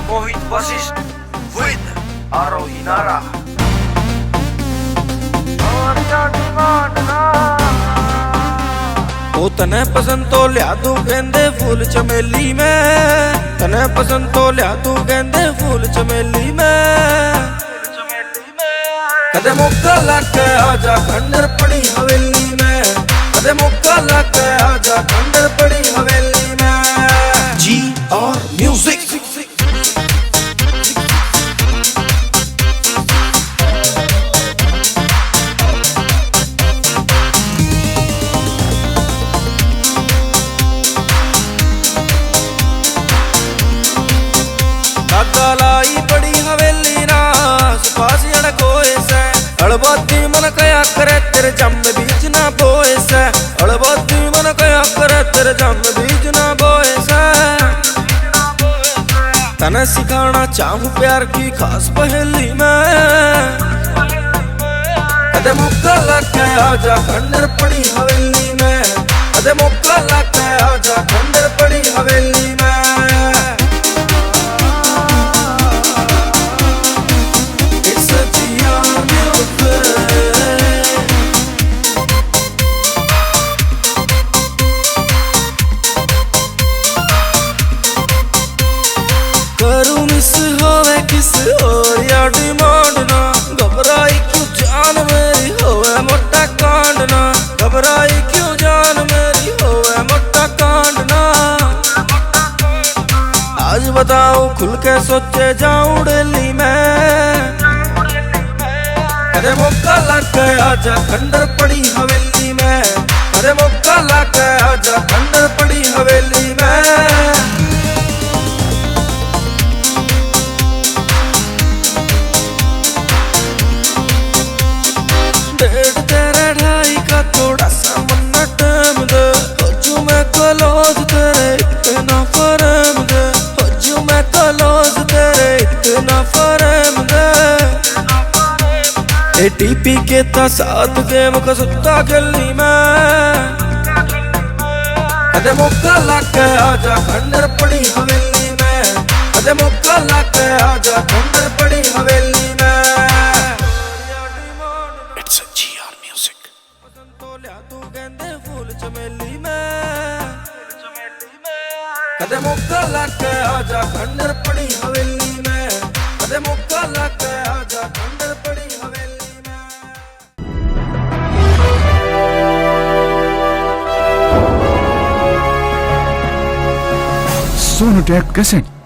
Mohit Bassist with Arohi Nara. ओ तने पसंद तो लिया तू गेंदे फूल चमेली में, तने पसंद तो लिया तू गेंदे फूल चमेली में। कदे मौका लाके आजा खंडर पड़ी हवेली में, कदे मौका लाके आजा खंडर पड़ी हवेली में। जी और म्यूजिक लाई बड़ी हवेली ना सुपास कोए से अड़बोती मन कया करे तेरे जम बीच ना बोए से, अड़बोती मन कया करे तेरे जम बीच ना बोए से। तने सिखाना चाहूं प्यार की खास पहेली में, कदे मौका लाके आजा खंडर पड़ी हवेली में, कदे मौका लाके आजा खंडर पड़ी हवेली में। करूं मिस होवे किस और या डिमांड ना, घबराई क्यों जान मेरी होवे मोटा कांड ना, घबराई क्यों जान मेरी होवे मोटा कांड ना। आज बताओ खुल के सोचे जाऊं दिल्ली में, अरे मौका लाके आजा खंडर पड़ी हवेली में, अरे मौका लाके आजा खंडर पड़ी हवेली में। डेढ़ तेरे ढाई का थोड़ा सा मन्ना टाइम दे, हो मैं क्लोज तेरे इतना फरेम दे, हो मैं क्लोज तेरे इतना फरेम दे। एटीपी के था साथ गेम का सुत्ता खेलनी में, कदे मौका लाके आजा खंडर पड़ी हवेली में, कदे मौका लाके आजा खंडर पड़ी हवेली में। तू गेंदे फूल चमेली में, कदे मौका लाके आजा खंडर पड़ी हवेली में, कदे मौका लाके आजा खंडर पड़ी हवेली में। Sonu take cassette.